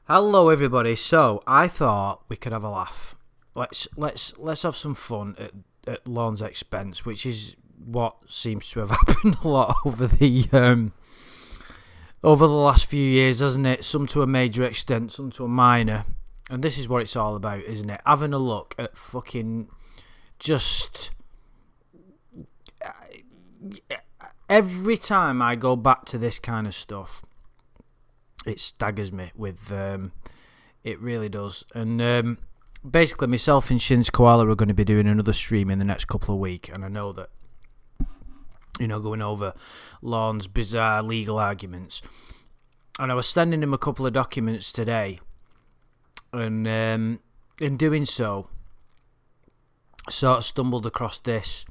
Hello, everybody. So I thought we could have a laugh. Let's have some fun at Lorne's expense, which is what seems to have happened a lot over the last few years, hasn't it? Some to a major extent, some to a minor, and this is what it's all about, isn't it? Having a look at fucking just every time I go back to this kind of stuff, it staggers me with it really does. And basically myself and Shins Koala are going to be doing another stream in the next couple of weeks, and I know that, you know, going over Lorne's bizarre legal arguments, and I was sending him a couple of documents today, and in doing so sort of stumbled across this.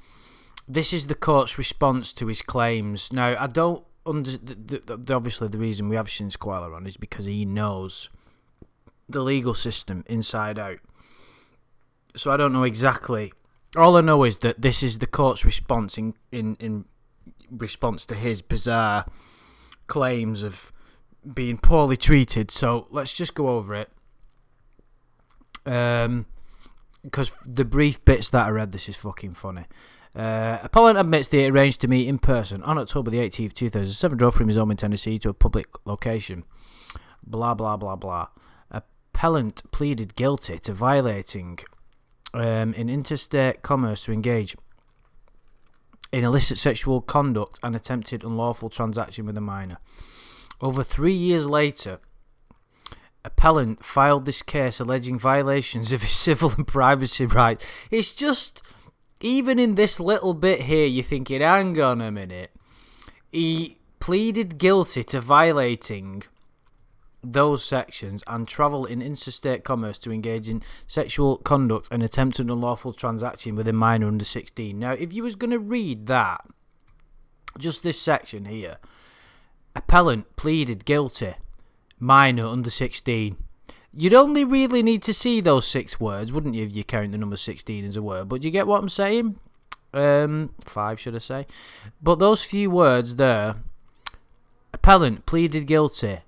This is the court's response to his claims. Now, I don't obviously the reason we have Shins Koala on is because he knows the legal system inside out. So I don't know exactly. All I know is that this is the court's response in response to his bizarre claims of being poorly treated. So let's just go over it. Because the brief bits that I read, this is fucking funny. Appellant admits that he arranged to meet in person on October the 18th, 2007, drove from his home in Tennessee to a public location. Blah, blah, blah, blah. Appellant pleaded guilty to violating in interstate commerce to engage in illicit sexual conduct and attempted unlawful transaction with a minor. Over 3 years later, appellant filed this case alleging violations of his civil and privacy rights. It's just... Even in this little bit here, you're thinking, hang on a minute. He pleaded guilty to violating those sections and travel in interstate commerce to engage in sexual conduct and attempted unlawful transaction with a minor under 16. Now, if you was going to read that, just this section here, appellant pleaded guilty, minor under 16. You'd only really need to see those 6 words, wouldn't you, if you count the number 16 as a word? But do you get what I'm saying? 5, should I say? But those few words there, appellant pleaded guilty,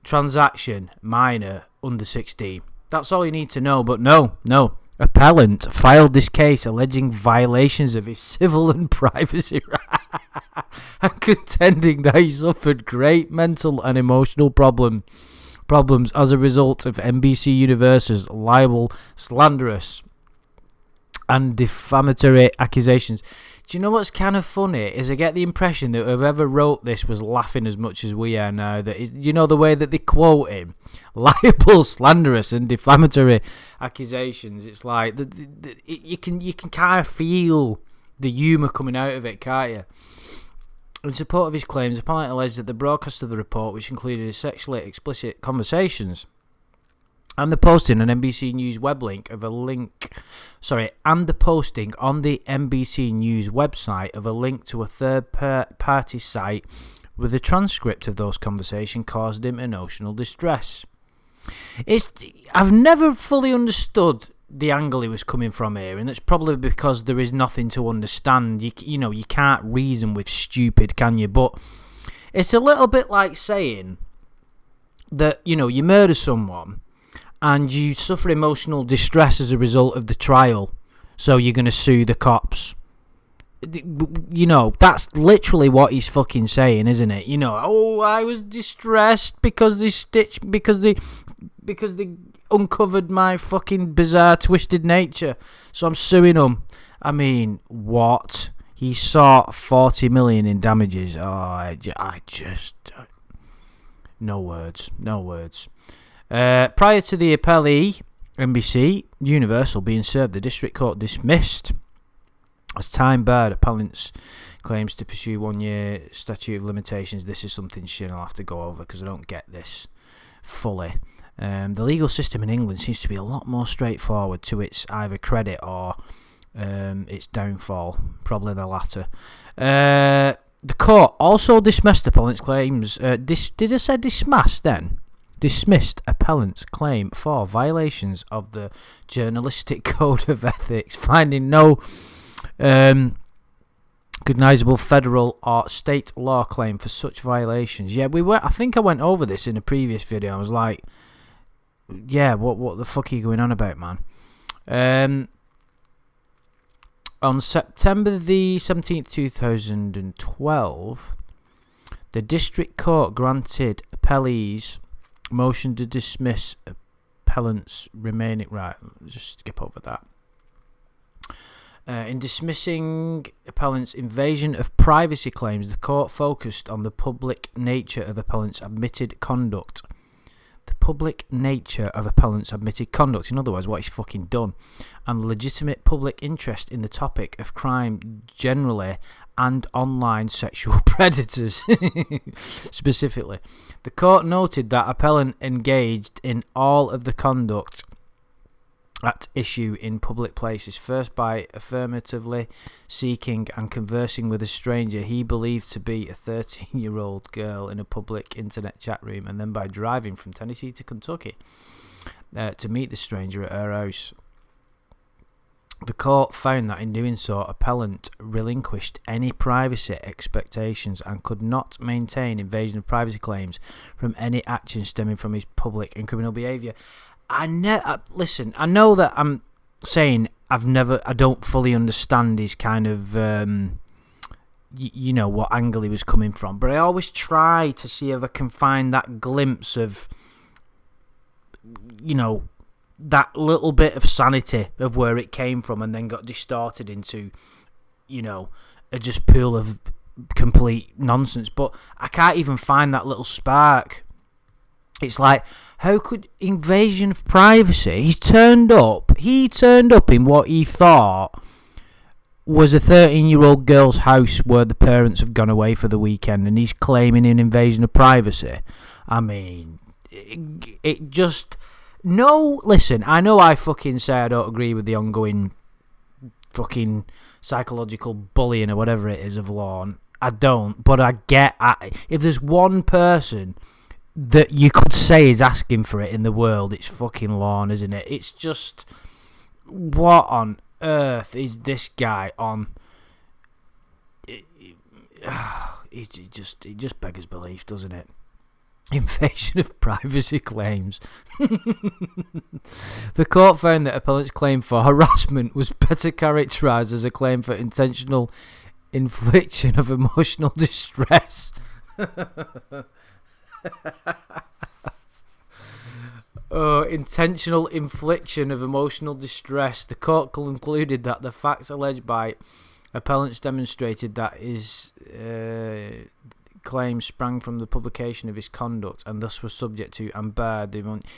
transaction, minor, under 16. That's all you need to know, but no. Appellant filed this case alleging violations of his civil and privacy rights and contending that he suffered great mental and emotional problems as a result of NBC Universal's libel, slanderous, and defamatory accusations. Do you know what's kind of funny? Is I get the impression that whoever wrote this was laughing as much as we are now. That is, you know, the way that they quote him, libel, slanderous, and defamatory accusations. It's like you can kind of feel the humour coming out of it, can't you? In support of his claims, the appellant alleged that the broadcast of the report, which included his sexually explicit conversations, and the posting on NBC News web and the posting on the NBC News website of a link to a third-party site with a transcript of those conversations caused him emotional distress. I've never fully understood the angle he was coming from here, and that's probably because there is nothing to understand. You can't reason with stupid, can you? But it's a little bit like saying that, you know, you murder someone and you suffer emotional distress as a result of the trial, so you're going to sue the cops. You know, that's literally what he's fucking saying, isn't it? You know, oh, I was distressed because they uncovered my fucking bizarre, twisted nature, so I'm suing them. I mean, what? He sought 40 million in damages. Oh, I just... No words. Prior to the appellee, NBC Universal being served, the district court dismissed as time barred appellant's claims to pursue 1 year statute of limitations. This is something Shin will have to go over because I don't get this fully. The legal system in England seems to be a lot more straightforward to its either credit or its downfall, probably the latter. The court also dismissed appellant's claims. Did I say dismissed then? Dismissed appellant's claim for violations of the journalistic code of ethics, finding no cognizable federal or state law claim for such violations. Yeah, I think I went over this in a previous video. I was like, yeah, what the fuck are you going on about, man? On September the 17th, 2012, the District Court granted appellee's motion to dismiss appellant's remaining... Right, just skip over that. In dismissing appellant's invasion of privacy claims, the court focused on the public nature of appellant's admitted conduct. The public nature of appellant's admitted conduct, in other words, what he's fucking done, and the legitimate public interest in the topic of crime generally and online sexual predators specifically. The court noted that appellant engaged in all of the conduct at issue in public places, first by affirmatively seeking and conversing with a stranger he believed to be a 13-year-old girl in a public internet chat room, and then by driving from Tennessee to Kentucky to meet the stranger at her house. The court found that in doing so, appellant relinquished any privacy expectations and could not maintain invasion of privacy claims from any action stemming from his public and criminal behaviour. Listen, I know that I'm saying I don't fully understand his kind of, what angle he was coming from, but I always try to see if I can find that glimpse of, that little bit of sanity of where it came from and then got distorted into, a just pool of complete nonsense. But I can't even find that little spark. It's like, how could invasion of privacy? He turned up in what he thought was a 13-year-old girl's house where the parents have gone away for the weekend, and he's claiming an invasion of privacy. I mean, it just... No, listen, I know I fucking say I don't agree with the ongoing fucking psychological bullying or whatever it is of Lorne. I don't, but I get... if there's one person that you could say is asking for it in the world, it's fucking Lorne, isn't it? It's just, what on earth is this guy on? It just beggars belief, doesn't it? Invasion of privacy claims. The court found that appellant's claim for harassment was better characterised as a claim for intentional infliction of emotional distress. Intentional infliction of emotional distress. The court concluded that the facts alleged by appellants demonstrated that his claims sprang from the publication of his conduct and thus was subject to and barred.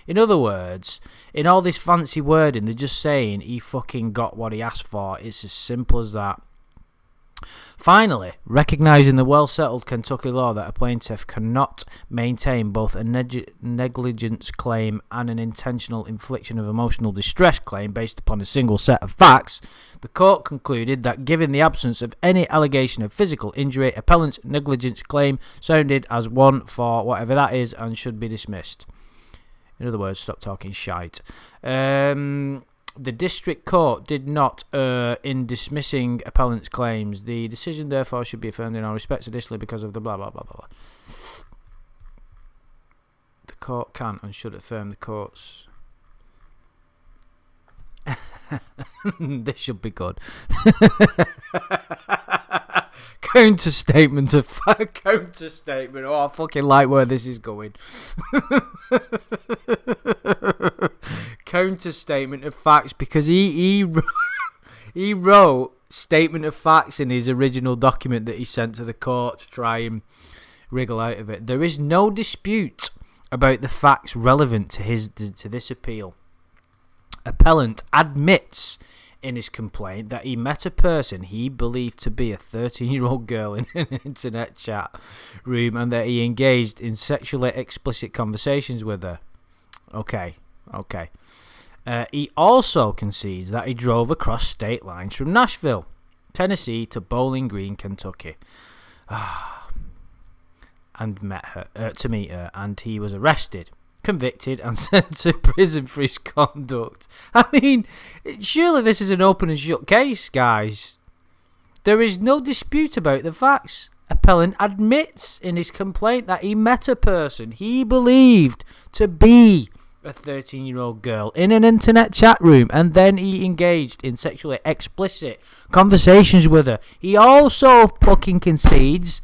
In other words, in all this fancy wording, they're just saying he fucking got what he asked for. It's as simple as that. Finally, recognising the well-settled Kentucky law that a plaintiff cannot maintain both a negligence claim and an intentional infliction of emotional distress claim based upon a single set of facts, the court concluded that given the absence of any allegation of physical injury, appellant's negligence claim sounded as one for whatever that is and should be dismissed. In other words, stop talking shite. The district court did not err in dismissing appellant's claims. The decision, therefore, should be affirmed in all respects additionally because of the blah, blah, blah, blah, blah. The court can and should affirm the court's... This should be good. Counter statement. Oh, I fucking like where this is going. Counter statement of facts, because he wrote statement of facts in his original document that he sent to the court to try and wriggle out of it. There is no dispute about the facts relevant to this appeal. Appellant admits in his complaint that he met a person he believed to be a 13-year-old girl in an internet chat room and that he engaged in sexually explicit conversations with her. Okay. He also concedes that he drove across state lines from Nashville, Tennessee to Bowling Green, Kentucky, and met her to meet her, and he was arrested, convicted, and sent to prison for his conduct. I mean, surely this is an open and shut case, guys. There is no dispute about the facts. Appellant admits in his complaint that he met a person he believed to be a 13-year-old girl in an internet chat room, and then he engaged in sexually explicit conversations with her. He also fucking concedes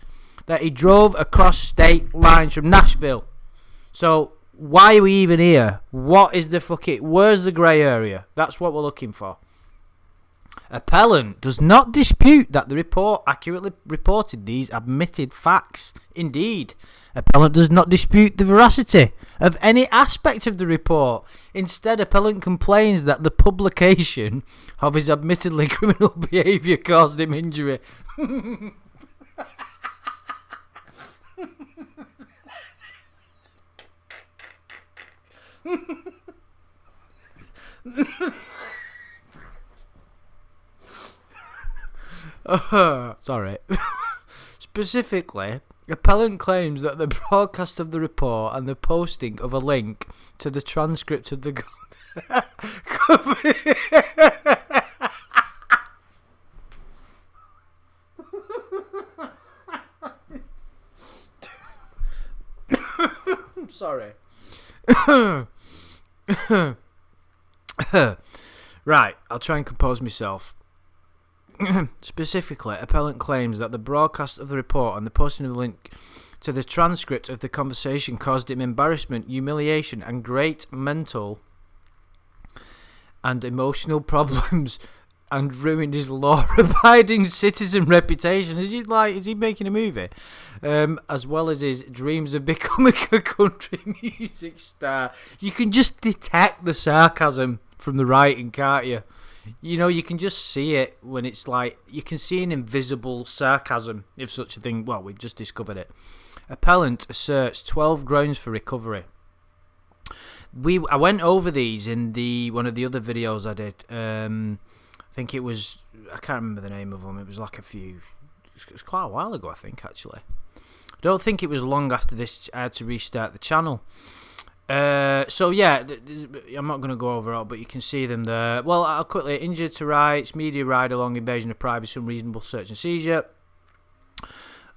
that he drove across state lines from Nashville. So why are we even here? What is the fucking... Where's the grey area? That's what we're looking for. Appellant does not dispute that the report accurately reported these admitted facts. Indeed, appellant does not dispute the veracity of any aspect of the report. Instead, appellant complains that the publication of his admittedly criminal behaviour caused him injury. Sorry. Specifically, appellant claims that the broadcast of the report and the posting of a link to the transcript of the sorry. Right, I'll try and compose myself. Specifically, appellant claims that the broadcast of the report and the posting of the link to the transcript of the conversation caused him embarrassment, humiliation, and great mental and emotional problems, and ruined his law-abiding citizen reputation. Is he making a movie? As well as his dreams of becoming a country music star. You can just detect the sarcasm from the writing, can't you? You know, you can just see it when it's like, you can see an invisible sarcasm, if such a thing. Well, we've just discovered it. Appellant asserts 12 grounds for recovery. I went over these in one of the other videos I did. I think it was, I can't remember the name of them. It was like it was quite a while ago, I think, actually. I don't think it was long after this I had to restart the channel. So yeah, I'm not going to go over it, but you can see them there. Well, I'll quickly: injury to rights, media ride along, invasion of privacy, unreasonable search and seizure,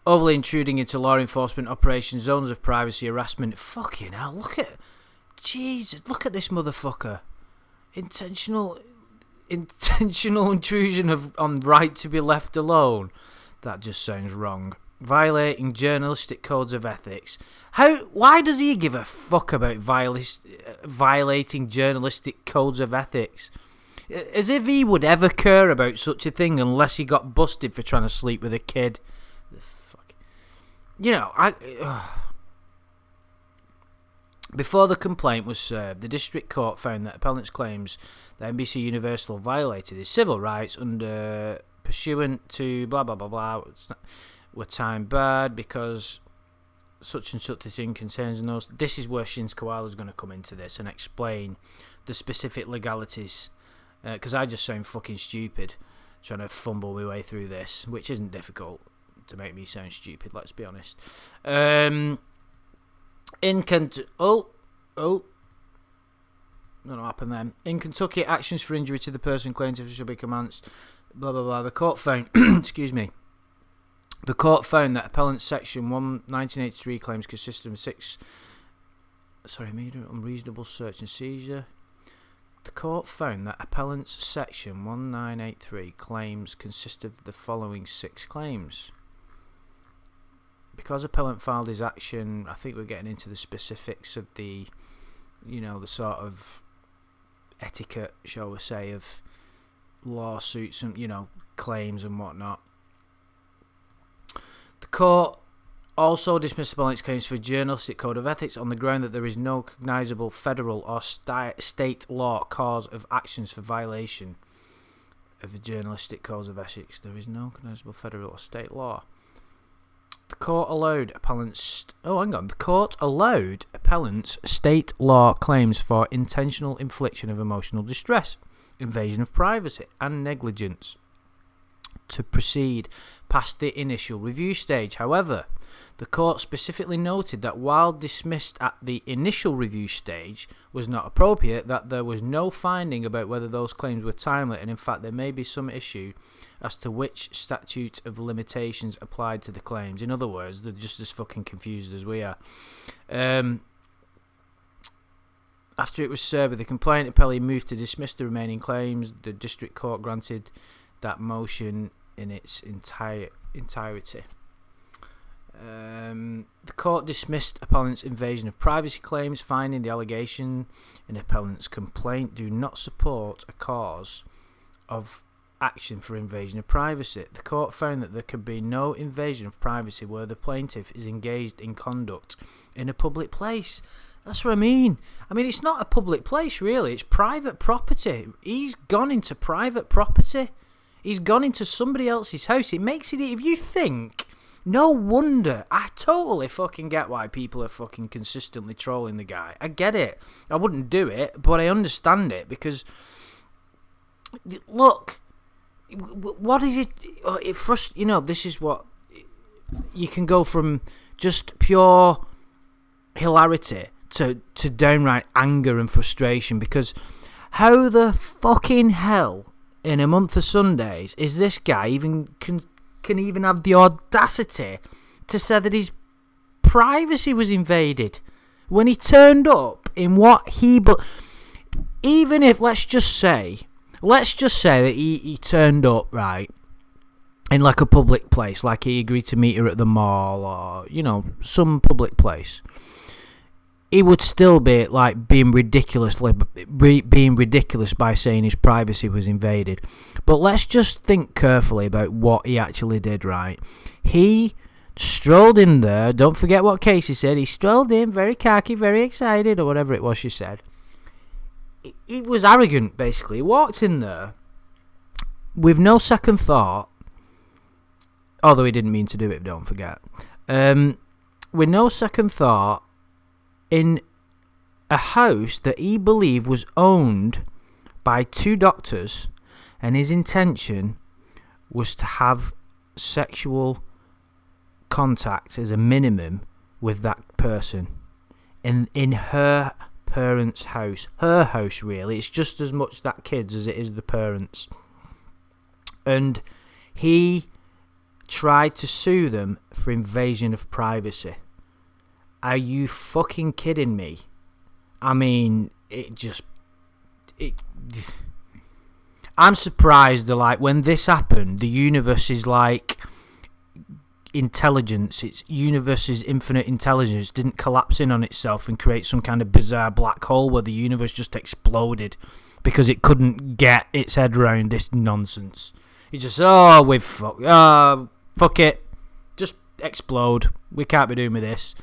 overly intruding into law enforcement operations, zones of privacy, harassment. Fucking hell! Look at this motherfucker. Intentional intrusion on right to be left alone. That just sounds wrong. Violating journalistic codes of ethics. Why does he give a fuck about violating journalistic codes of ethics? As if he would ever care about such a thing unless he got busted for trying to sleep with a kid. The fuck. You know, before the complaint was served, the district court found that appellant's claims that NBC Universal violated his civil rights under pursuant to blah blah blah blah were time barred because such and such a thing concerns those. This is where Shins Koala is going to come into this and explain the specific legalities, because I just sound fucking stupid trying to fumble my way through this, which isn't difficult to make me sound stupid, let's be honest. Don't know what happened then. In Kentucky, actions for injury to the person claimed to should be commenced, blah blah blah. The court found excuse me. The court found that appellant's section 1983 claims consisted of unreasonable search and seizure. The court found that appellant's section 1983 claims consist of the following 6 claims. Because appellant filed his action, I think we're getting into the specifics of the sort of etiquette, shall we say, of lawsuits and, claims and whatnot. The court also dismissed appellant's claims for journalistic code of ethics on the ground that there is no cognizable federal or state law cause of actions for violation of the journalistic codes of ethics. There is no cognizable federal or state law. The court allowed appellant's... The court allowed appellant's state law claims for intentional infliction of emotional distress, invasion of privacy, and negligence to proceed past the initial review stage. However, the court specifically noted that while dismissed at the initial review stage was not appropriate, that there was no finding about whether those claims were timely, and in fact there may be some issue as to which statute of limitations applied to the claims. In other words, they're just as fucking confused as we are. After it was served with the complaint, appellee moved to dismiss the remaining claims. The district court granted that motion in its entirety. The court dismissed appellant's invasion of privacy claims, finding the allegation in appellant's complaint do not support a cause of action for invasion of privacy. The court found that there could be no invasion of privacy where the plaintiff is engaged in conduct in a public place. That's what I mean. It's not a public place, really. It's private property. He's gone into private property. He's gone into somebody else's house. It makes it... If you think... No wonder. I totally fucking get why people are fucking consistently trolling the guy. I get it. I wouldn't do it, but I understand it because... Look... What is it? It first, this is what... You can go from just pure hilarity to downright anger and frustration, because how the fucking hell in a month of Sundays is this guy even can even have the audacity to say that his privacy was invaded when he turned up in what he... Even if, let's just say that he turned up, right, in like a public place, like he agreed to meet her at the mall or, some public place. He would still be like being ridiculous by saying his privacy was invaded. But let's just think carefully about what he actually did, right? He strolled in there. Don't forget what Casey said. He strolled in, very cocky, very excited, or whatever it was she said. He was arrogant, basically. He walked in there with no second thought, although he didn't mean to do it, don't forget. With no second thought, in a house that he believed was owned by two doctors, and his intention was to have sexual contact as a minimum with that person in her parents' house. Her house, really. It's just as much that kid's as it is the parents'. And he tried to sue them for invasion of privacy. Are you fucking kidding me? I'm surprised that, when this happened, the universe is like intelligence. Its universe's infinite intelligence didn't collapse in on itself and create some kind of bizarre black hole where the universe just exploded because it couldn't get its head around this nonsense. It just, fuck it. Just explode. We can't be doing with this.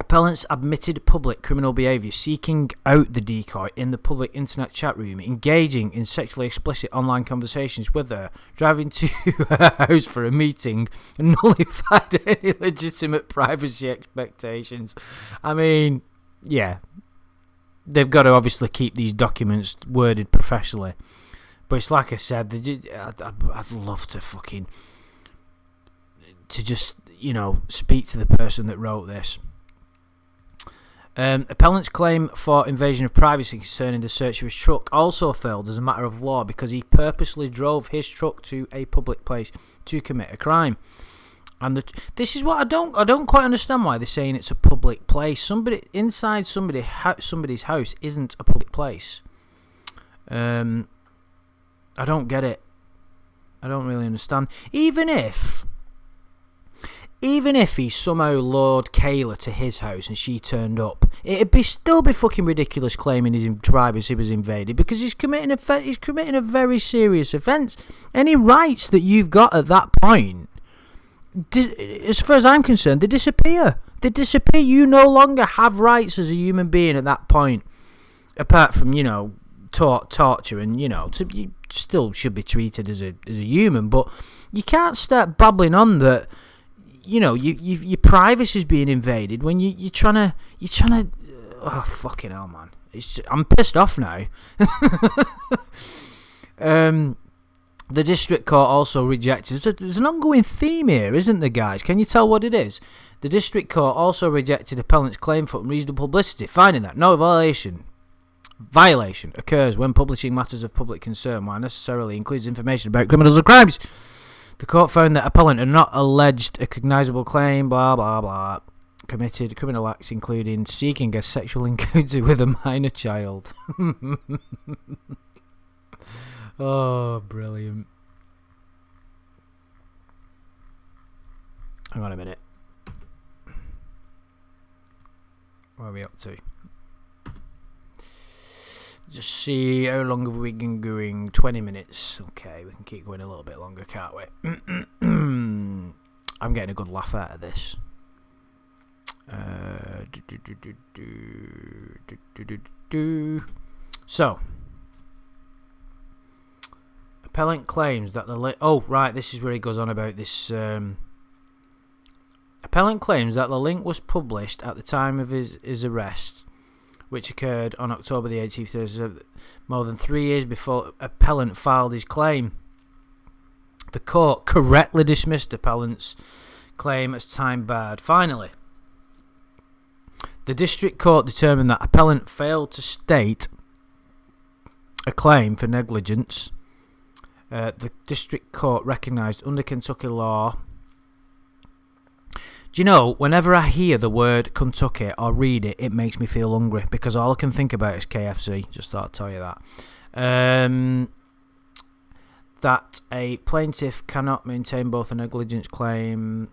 Appellants admitted public criminal behaviour, seeking out the decoy in the public internet chat room, engaging in sexually explicit online conversations with her, driving to her house for a meeting, and nullified any legitimate privacy expectations. Yeah. They've got to obviously keep these documents worded professionally. But it's like I said, I'd love to fucking... to just, speak to the person that wrote this. Appellant's claim for invasion of privacy concerning the search of his truck also failed as a matter of law because he purposely drove his truck to a public place to commit a crime. And this is what I don't quite understand why they're saying it's a public place. Somebody inside somebody's house isn't a public place. I don't get it. I don't really understand. Even if he somehow lured Kayla to his house and she turned up, it'd still be fucking ridiculous claiming his privacy was invaded because he's committing a very serious offence. Any rights that you've got at that point, as far as I'm concerned, they disappear. You no longer have rights as a human being at that point, apart from torture and you still should be treated as a human, but you can't start babbling on that. Your privacy is being invaded when you're trying to. Oh fucking hell, man! I'm pissed off now. The district court also rejected. There's an ongoing theme here, isn't there, guys? Can you tell what it is? The district court also rejected appellant's claim for unreasonable publicity, finding that no violation occurs when publishing matters of public concern, while necessarily includes information about criminals or crimes. The court found that appellant had not alleged a cognizable claim, blah, blah, blah. committed criminal acts including seeking a sexual encounter with a minor child. Oh, brilliant. Hang on a minute. Where are we up to? Just see how long have we been going. 20 minutes. Okay, we can keep going a little bit longer, can't we? I'm getting a good laugh out of this. So, appellant claims that the oh right, this is where he goes on about this. Appellant claims that the link was published at the time of his arrest, which occurred on October the 18th, more than 3 years before appellant filed his claim. The court correctly dismissed appellant's claim as time barred. Finally, the district court determined that appellant failed to state a claim for negligence. The district court recognised under Kentucky law. Do you know, whenever I hear the word Kentucky or read it, it makes me feel hungry because all I can think about is KFC. Just thought I'd tell you that. That a plaintiff cannot maintain both a negligence claim.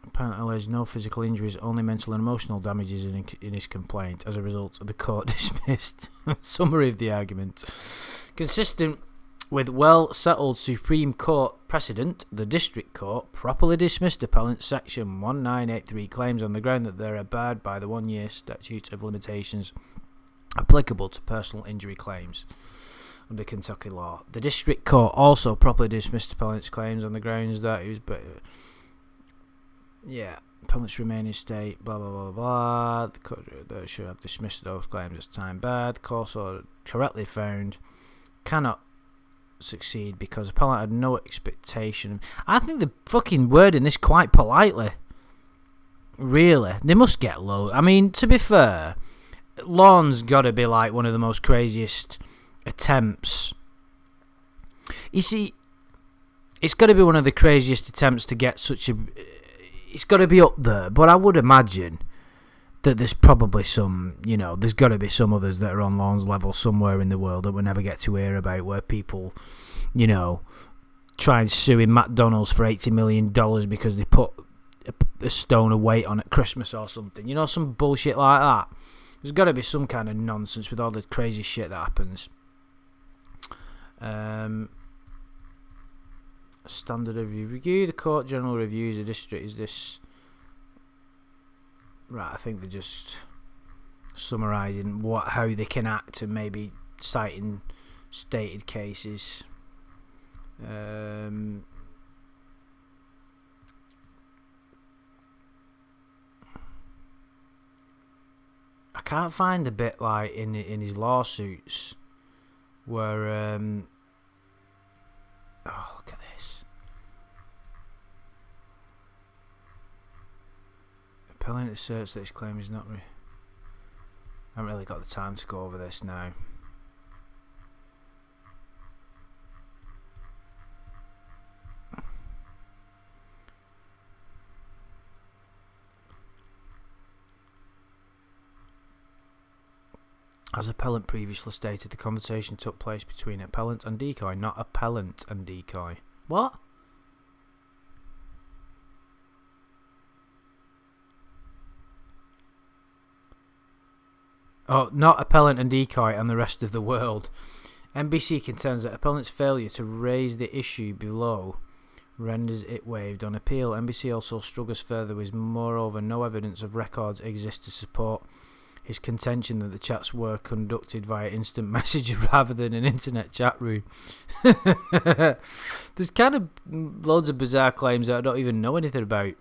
Apparently alleged no physical injuries, only mental and emotional damages in his complaint. As a result, the court dismissed. Summary of the argument. Consistent with well-settled Supreme Court precedent, the District Court properly dismissed appellant's Section 1983 claims on the ground that they are barred by the 1-year statute of limitations applicable to personal injury claims under Kentucky law. The District Court also properly dismissed appellant's claims on the grounds that he was... appellants remain in state, blah, blah, blah, blah. The court should have dismissed those claims as time barred. The court correctly found cannot succeed because appellant had no expectation. I think the fucking wording this quite politely. Really, they must get low. I mean, to be fair, Lorne's got to be like one of the most craziest attempts. You see, it's got to be one of the craziest attempts to get such a. It's got to be up there, but I would imagine that there's probably some, there's got to be some others that are on Lorne's level somewhere in the world that we'll never get to hear about, where people, try and sue in McDonald's for $80 million because they put a stone of weight on at Christmas or something. Some bullshit like that. There's got to be some kind of nonsense with all the crazy shit that happens. Standard of review. The court general reviews the district is this. Right, I think they're just summarising how they can act and maybe citing stated cases. I can't find the bit like in his lawsuits where oh, look at this. Appellant asserts that his claim is not I haven't really got the time to go over this now. As appellant previously stated, the conversation took place between appellant and decoy, not appellant and decoy. What? Oh, not appellant and decoy and the rest of the world. NBC contends that appellant's failure to raise the issue below renders it waived on appeal. NBC also struggles further with moreover no evidence of records exist to support his contention that the chats were conducted via instant message rather than an internet chat room. There's kind of loads of bizarre claims that I don't even know anything about.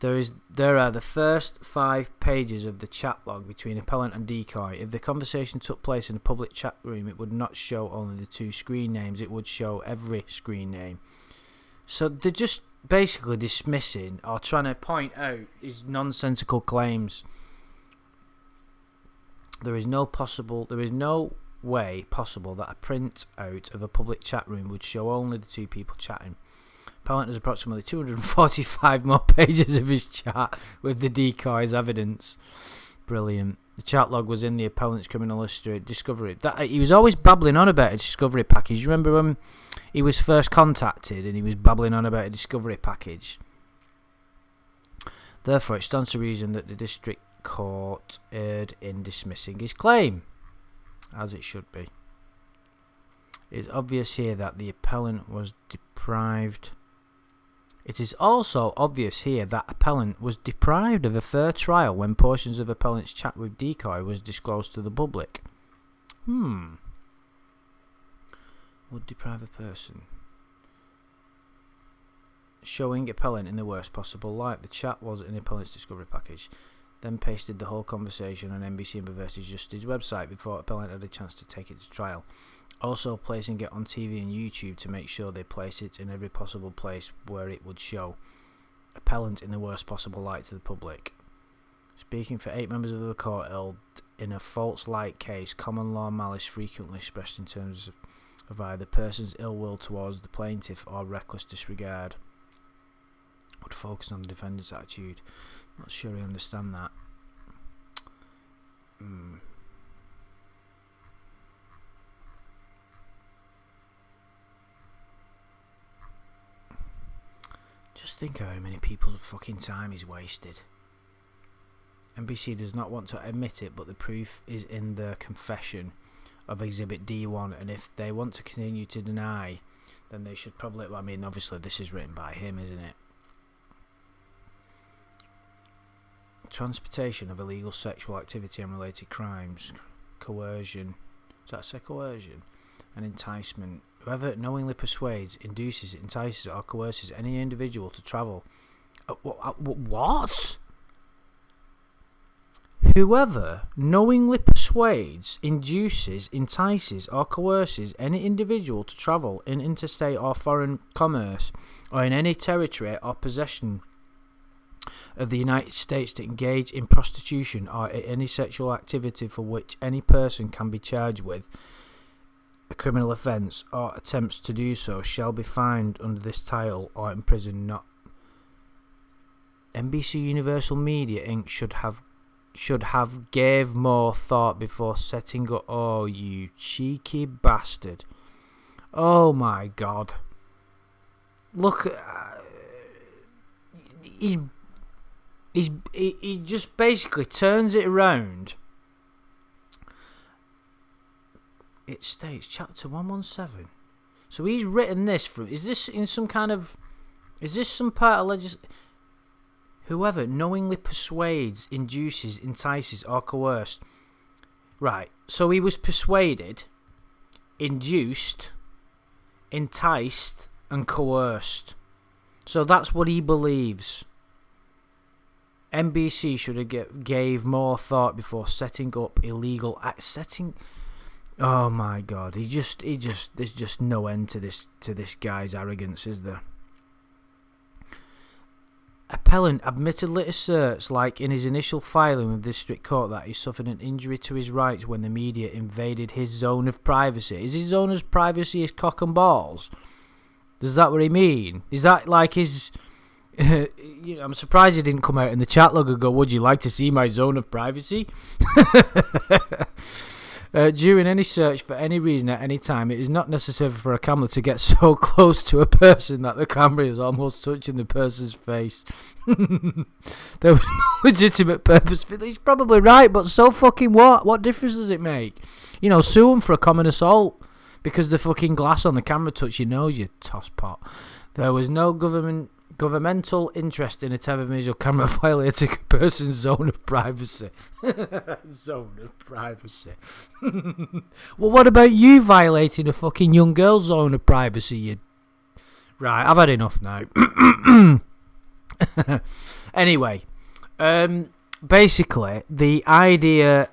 There are the first 5 pages of the chat log between appellant and decoy. If the conversation took place in a public chat room, it would not show only the 2 screen names, it would show every screen name. So they're just basically dismissing or trying to point out his nonsensical claims. There is no way possible that a print out of a public chat room would show only the 2 people chatting. Appellant has approximately 245 more pages of his chat with the decoy as evidence. Brilliant. The chat log was in the appellant's criminal history discovery. He was always babbling on about a discovery package. You remember when he was first contacted and he was babbling on about a discovery package? Therefore, it stands to reason that the district court erred in dismissing his claim, as it should be. It is obvious here that the appellant was deprived. It is also obvious here that appellant was deprived of a fair trial when portions of appellant's chat with decoy was disclosed to the public. Would deprive a person. Showing appellant in the worst possible light. The chat was in appellant's discovery package. Then pasted the whole conversation on NBC and Perversity Justice's website before appellant had a chance to take it to trial. Also placing it on TV and YouTube to make sure they place it in every possible place where it would show appellant in the worst possible light to the public. Speaking for 8 members of the court held in a false light case, common law malice frequently expressed in terms of either person's ill will towards the plaintiff or reckless disregard. Would focus on the defendant's attitude. Not sure I understand that. Just think how many people's fucking time is wasted. NBC does not want to admit it, but the proof is in the confession of Exhibit D1, and if they want to continue to deny, then they should probably... I mean, obviously this is written by him, isn't it? Transportation of illegal sexual activity and related crimes, coercion, does that say coercion? And enticement. Whoever knowingly persuades, induces, entices or coerces any individual to travel. What? Whoever knowingly persuades, induces, entices or coerces any individual to travel in interstate or foreign commerce or in any territory or possession of the United States to engage in prostitution or any sexual activity for which any person can be charged with a criminal offence or attempts to do so shall be fined under this title or imprisoned not. NBC Universal Media Inc. should have gave more thought before setting up. Oh, you cheeky bastard. Oh my God. Look, he just basically turns it around. It states chapter 117. So he's written this from. Is this in some kind of? Is this some part of legislation? Whoever knowingly persuades, induces, entices, or coerced. Right. So he was persuaded, induced, enticed, and coerced. So that's what he believes. NBC should have gave more thought before setting up illegal setting. Oh my God! There's just no end to this guy's arrogance, is there? Appellant admittedly asserts, like in his initial filing with district court, that he suffered an injury to his rights when the media invaded his zone of privacy. Is his zone of privacy his cock and balls? Does that what he mean? Is that like his? I'm surprised he didn't come out in the chat log and go, "Would you like to see my zone of privacy?" During any search for any reason at any time, it is not necessary for a camera to get so close to a person that the camera is almost touching the person's face. There was no legitimate purpose for this. He's probably right, but so fucking what? What difference does it make? Sue him for a common assault because the fucking glass on the camera touched your nose, you tosspot. There was no governmental interest in a television camera violating a person's zone of privacy. Zone of privacy. Well, what about you violating a fucking young girl's zone of privacy? Right, I've had enough now. Anyway, basically, the idea.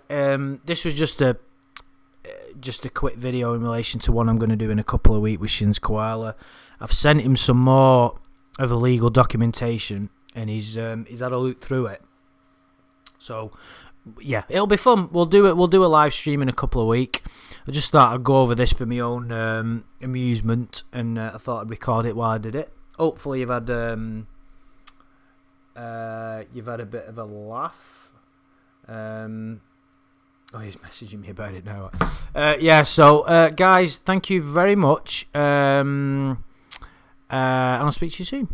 This was just a quick video in relation to one I'm going to do in a couple of weeks with Shins Koala. I've sent him some more of the legal documentation, and he's had a look through it. So yeah, it'll be fun. We'll do a live stream in a couple of weeks. I just thought I'd go over this for my own amusement, and I thought I'd record it while I did it. hopefully you've had a bit of a laugh. He's messaging me about it now. So guys, thank you very much. And I'll speak to you soon.